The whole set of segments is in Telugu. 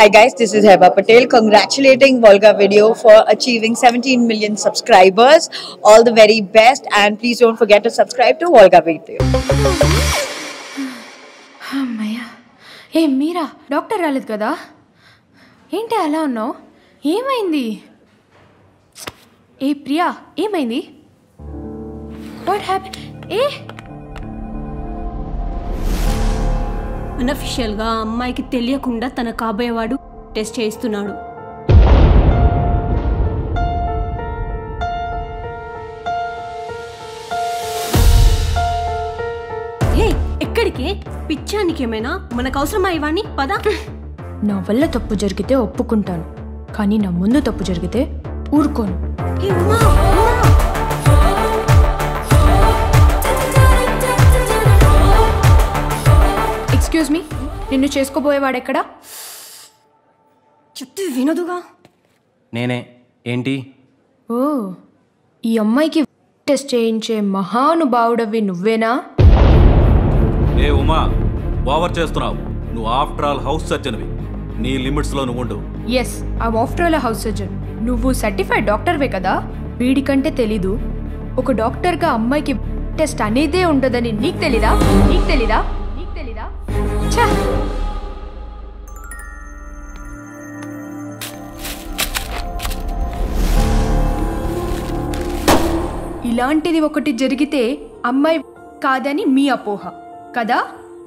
Hi guys, this is Heba Patel congratulating Volga Video for achieving 17 million subscribers. All the very best and please don't forget to subscribe to Volga Video. అమ్మయ్యా ఏ మీరా డాక్టర్ రాలేదు కదా ఏంటి అలా ఉన్నావు ఏమైంది ఏ ప్రియా ఏమైంది వాట్ హ్యాపెన్ ఏ అన్అఫిషియల్గా అమ్మాయికి తెలియకుండా తన కాబోయేవాడు టెస్ట్ చేయిస్తున్నాడు. ఎక్కడికి పిచ్చానికి ఏమైనా మనకు అవసరమా ఇవన్నీ పద. నా వల్ల తప్పు జరిగితే ఒప్పుకుంటాను కానీ నా ముందు తప్పు జరిగితే ఊరుకోను. ఎక్స్క్యూజ్ మీ నిన్ను చేసుకోబోయేవాడెక్కడా చెప్తే వినదుగా. నేనే ఏంటి ఓ ఈ అమ్మాయికి టెస్ట్ చేయించే మహానుభావుడవి నువ్వేనా? ఏ ఉమా ఓవర్ చేస్తున్నావు. నువ్వు ఆఫ్టర్ ఆల్ హౌస్ సర్జన్వి. నీ లిమిట్స్లో నువ్వు ఉండు. Yes I'm after all house surgeon. నువ్వు సర్టిఫైడ్ డాక్టర్వే కదా. వీడికంటే తెలీదు ఒక డాక్టర్గా అమ్మాయికి టెస్ట్ అనేదే ఉండదని నీకు తెలీదా? నీకు తెలీదా? నీకు తెలీదా? ఛా ఇలాంటిది ఒకటి జరిగితే అమ్మాయి కాదని మీ అపోహ కదా.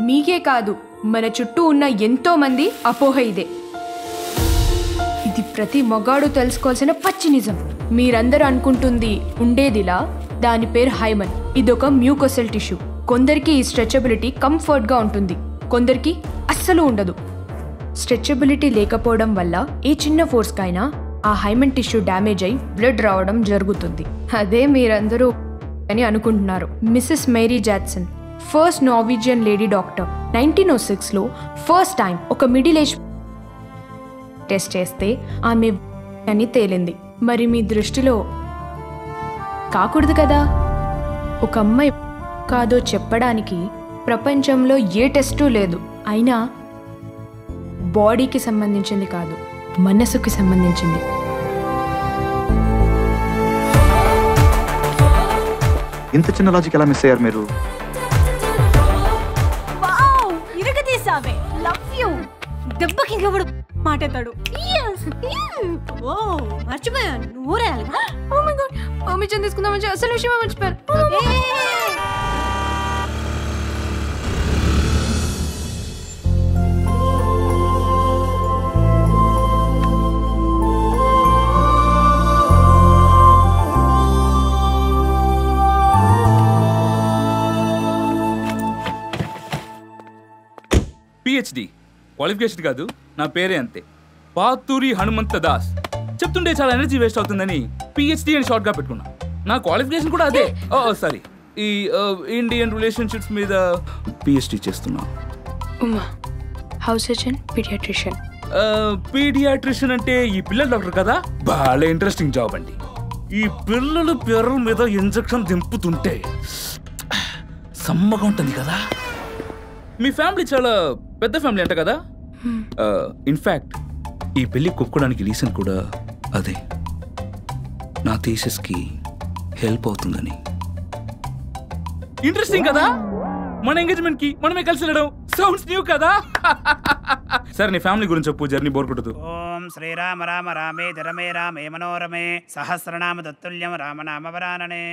మీకే కాదు మన చుట్టూ ఉన్న ఎంతో మంది అపోహ ఇదే. ఇది ప్రతి మగాడు తెలుసుకోవాల్సిన పచ్చి నిజం. మీరందరూ అనుకుంటుంది ఉండేదిలా. దాని పేరు హైమన్. ఇదొక మ్యూకోసెల్ టిష్యూ. కొందరికి ఈ స్ట్రెచబిలిటీ కంఫర్ట్గా ఉంటుంది, కొందరికి అస్సలు ఉండదు. స్ట్రెచబిలిటీ లేకపోవడం వల్ల ఏ చిన్న ఫోర్స్కైనా ఆ హైమన్ టిష్యూ డ్యామేజ్ అయి బ్లడ్ రావడం జరుగుతుంది. అదే మీరందరూ అని అనుకుంటున్నారు. Mrs Mary Jackson first Norwegian lady doctor. 1906లో ఫస్ట్ టైం ఒక మిడిల్ ఏజ్ టెస్ట్ చేస్తే ఆమె అని తేలింది. మరి మీ దృష్టిలో కాకూడదు కదా. ఒక అమ్మాయి కాదో చెప్పడానికి ప్రపంచంలో ఏ టెస్టు లేదు. అయినా బాడీకి సంబంధించింది కాదు, మనసుకి సంబంధించింది. ఇంత చిన్న లాజిక్ ఎలా మిస్ అయ్యారు మీరు? ఇరగదీసావే. Love you. దెబ్బకి ఇంకెవడు మాట్లాడతాడు. ఓ మర్చిపోయాను. ఊరేయాలి. ఓ మై గాడ్ పర్మిషన్ తీసుకుందామని అసలు విషయమే మర్చిపోయాను. పిహెచ్డి క్వాలిఫికేషన్ కాదు, నా పేరే అంతే, పాతూరి హనుమంత దాస్. చెప్తుంటే చాలా ఎనర్జీ వేస్ట్ అవుతుందని పిహెచ్డి అని షార్ట్గా పెట్టుకున్నా. నా క్వాలిఫికేషన్ కూడా అదే. సారీ, ఈ ఇండియన్ రిలేషన్షిప్స్ మీద పిహెచ్డి చేస్తున్నా. House surgeon, paediatrician. పీడియాట్రిషియన్ అంటే ఈ పిల్లల డాక్టర్ కదా. బాగా ఇంట్రెస్టింగ్ జాబ్ అండి. ఈ పిల్లలు పిల్లల మీద ఇంజెక్షన్ దింపుతుంటే సమ్మగా ఉంటుంది కదా. మీ ఫ్యామిలీ చాలా పెద్ద ఫ్యామిలీ అంట కదా. ఇన్ఫ్యాక్ట్ ఈ పెళ్లి కొట్టుకోవడానికి రీజన్ కూడా అదే. నా థీసిస్కి హెల్ప్ అవుతుందని. ఇంట్రెస్టింగ్ కదా. మన ఎంగేజ్మెంట్ కి మనమే కలిసి వెళ్ళడం సౌండ్స్ న్యూ కదా. సరే నీ ఫ్యామిలీ గురించి చెప్పు, జర్నీ బోర్ కొట్టదు. ఓం శ్రీరామ రామ రామే రమే రామే మనోరమే సహస్రనామ తత్తుల్యం రామనామ వరాననే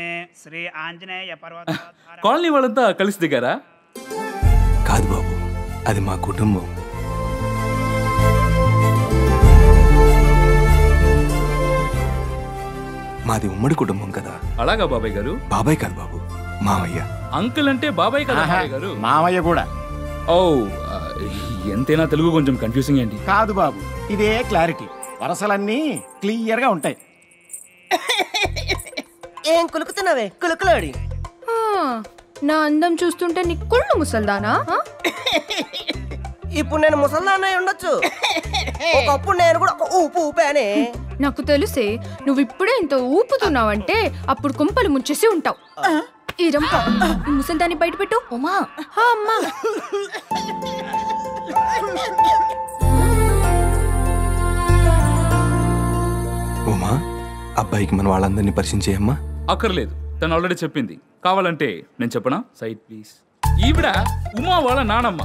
శ్రీ ఆంజనేయ పర్వత. కాలనీ వాళ్ళంతా కలిసి దిగారా? కాదు బాబు, అది మా కుటుంబం. మాది ఉమ్మడి కుటుంబం కదా. అలాగా బాబాయ్ గారు? బాబాయ్ కాదు బాబు, మావయ్య. అంకుల్ అంటే బాబాయ్ కదా బాబాయ్ గారు? మావయ్య కూడా. ఓ ఎంతైనా తెలుగు కొంచెం కన్ఫ్యూజింగ్ ఏంటి? కాదు బాబు, ఇదే క్లారిటీ. వరసలన్నీ క్లియర్ గా ఉంటాయి. ఏం కులుకుతున్నావే కులుకులాడి? నా అందం చూస్తుంటే నీ కుళ్ళు ముసల్దానా? ఇప్పుడు నేను ముసల్దాన్న ఉండొచ్చు, ఒకప్పుడు నేను కూడా ఒక ఊపు ఊపానే. నాకు తెలిసే నువ్వు ఇప్పుడే ఇంత ఊపుతున్నావంటే అప్పుడు కుంపలు ముంచేసి ఉంటావు. ఈ రంప ఈ ముసల్దాన్ని బయట పెట్టు. ఉమా అమ్మా అబ్బాయికి మన వాళ్ళందరినీ పరిచయం చేయమ్మా. అక్కర్లేదు, తను ఆల్రెడీ చెప్పింది. కావాలంటే నేను చెప్పనా? Side please. ఈవిడ ఉమా వాళ్ళ నానమ్మ.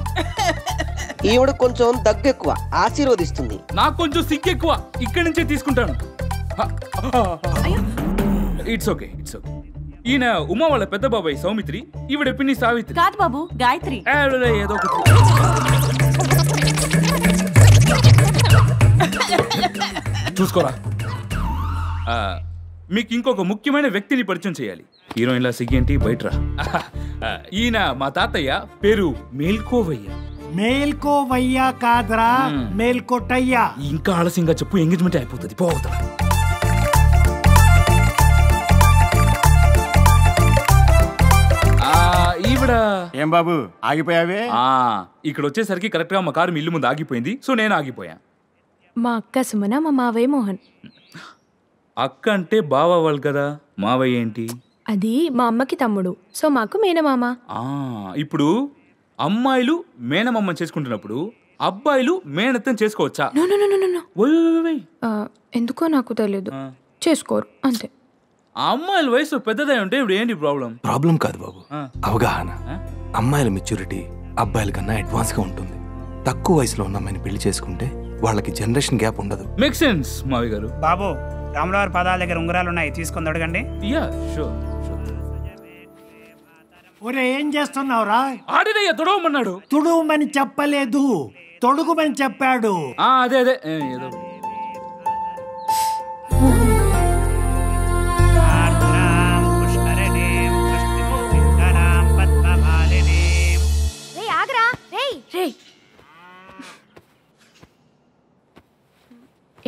ఈవిడ కొంచెం దగ్గెక్కువ, ఆశీర్వదిస్తుంది. నాకు కొంచెం సిగ్గు ఎక్కువ, ఇక్కడి నుంచే తీసుకుంటాను. It's okay, it's okay. ఈయన ఉమా వాళ్ళ పెద్ద బాబాయ్ సౌమిత్రి, ఈవిడ పిన్ని సావిత్రి. కాదు బాబు, గాయత్రి. ఏదో ఒకటి. చూసుకోరా. మీకు ఇంకొక ముఖ్యమైన వ్యక్తిని పరిచయం చేయాలి. హీరోయిన్లా సిగ్గేంటి, బయటరా. ఈయన మా తాతయ్య, పేరు మేల్కోవయ్య. మేల్కోవయ్య కాదరా, మేల్కోటయ్య. ఇంకా ఆలస్యంగా చెప్పు, ఎంగేజ్మెంట్ అయిపోతుంది. పోతా. ఈవిడ ఏం బాబు ఆగిపోయావే? ఇక్కడ వచ్చేసరికి కరెక్ట్ గా మా కారు మీ ఇల్లు ముందు ఆగిపోయింది, సో నేను ఆగిపోయా. మా అక్క సుమన, మా మావయ్య మోహన్. అక్క అంటే బావ వాళ్ళు కదా, మావయ్య ఏంటి? అది మా అమ్మకి తమ్ముడు, సో మాకు మేనమామ. ఇప్పుడు అమ్మాయిలు మేనమామ చేసుకుంటున్నప్పుడు అబ్బాయిలు మేనత్తని చేసుకోవచ్చా? ఎందుకో నాకు తెలియదు, చేసుకోరు అంతే. ఆ అమ్మాయిల వయసు పెద్దదై ఉంటే ఇప్పుడు ఏంటి ప్రాబ్లం? ప్రాబ్లం కాదు బాబు, అవగాహన. అమ్మాయిల మెచ్యూరిటీ అబ్బాయిల కన్నా అడ్వాన్స్ గా ఉంటుంది. తక్కువ వయసులో ఉన్న అమ్మాయిని పెళ్లి చేసుకుంటే వాళ్ళకి జనరేషన్ గ్యాప్ ఉండదు. మేక్ సెన్స్ మావి గారు. బాబు, రాములవారి పాదాల దగ్గర ఉంగరాలు ఉన్నాయి, తీసుకొని అడగండి. Yeah sure. ఒరే, ఏం చేస్తున్నావురా? ఆడినయ్య తొడవమన్నాడు. తుడుమని చెప్పలేదు, తొడుగుమని చెప్పాడు. అదే అదే ఏదో.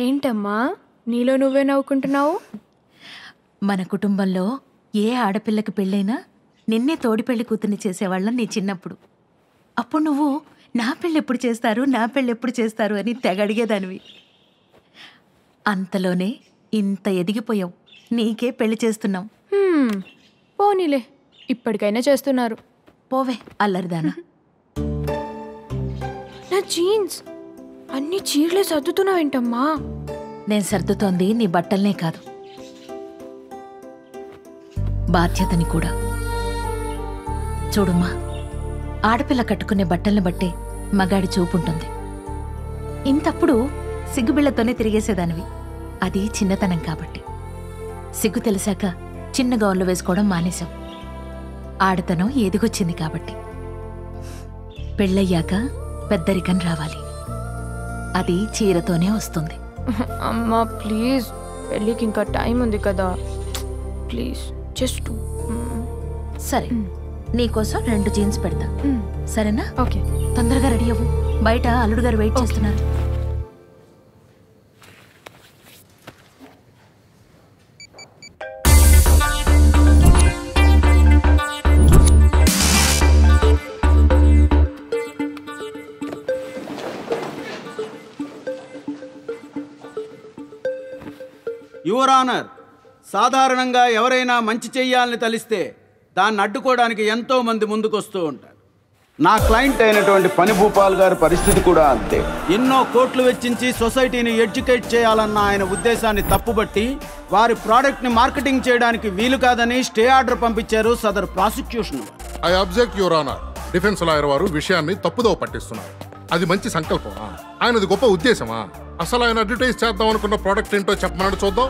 ఏంటమ్మా నీలో నువ్వే నవ్వుకుంటున్నావు? మన కుటుంబంలో ఏ ఆడపిల్లకి పెళ్ళైనా నిన్నే తోడి పెళ్లి కూతుర్ని చేసేవాళ్ళం నీ చిన్నప్పుడు. అప్పుడు నువ్వు నా పెళ్ళి ఎప్పుడు చేస్తారు, నా పెళ్ళి ఎప్పుడు చేస్తారు అని తెగ అడిగేదానివి. అంతలోనే ఇంత ఎదిగిపోయావు, నీకే పెళ్లి చేస్తున్నాం. పోనీలే, ఇప్పటికైనా చేస్తున్నారు. పోవే అల్లరిదానా. నా జీన్స్ అన్ని చీరలే సర్దుతున్నావేంటమ్మా? నేను సర్దుతోంది నీ బట్టల్నే కాదు, బాధ్యతని కూడా. చూడుమ్మా, ఆడపిల్ల కట్టుకునే బట్టల్ని బట్టే మగాడి చూపుంటుంది. ఇంతప్పుడు సిగ్గుబిళ్లతోనే తిరిగేసేదానివి, అది చిన్నతనం కాబట్టి. సిగ్గు తెలిసాక చిన్న గౌన్లు వేసుకోవడం మానేశాం, ఆడతనం ఎదిగొచ్చింది కాబట్టి. పెళ్ళయ్యాక పెద్దరికం రావాలి, అది చీరతోనే వస్తుంది. అమ్మా ప్లీజ్, పెళ్ళికి ఇంకా టైం ఉంది కదా, ప్లీజ్ జస్ట్. సరే, నీకోసం 2 జీన్స్ పెడతా, సరేనా? ఓకే, తొందరగా రెడీ అవ్వు, బయట అల్లుడు గారు వెయిట్ చేస్తున్నారు. యువర్ ఆనర్, సాధారణంగా ఎవరైనా మంచి చెయ్యాలని తలిస్తే దాన్ని అడ్డుకోవడానికి ఎంతో మంది ముందుకొస్తూ ఉంటారు. నా క్లయింట్ అయినటువంటి పని భూపాల్ గారి పరిస్థితి కూడా అంతే. ఎన్నో కోట్లు వెచ్చించి సొసైటీని ఎడ్యుకేట్ చేయాలన్న ఆయన ఉద్దేశాన్ని తప్పుబట్టి వారి ప్రోడక్ట్ని మార్కెటింగ్ చేయడానికి వీలు కాదని స్టే ఆర్డర్ పంపించారు సదరు prosecution. I object your honour. Defence lawyer వారు విషయాన్ని తప్పుదోవ పట్టిస్తున్నారు. అది మంచి సంకల్పమా? ఆయనది గొప్ప ఉద్దేశమా? అసలు ఆయన అడ్వర్టైజ్ చేద్దాం అనుకున్న ప్రోడక్ట్ ఏంటో చెప్పమన్నాడు, చూద్దాం.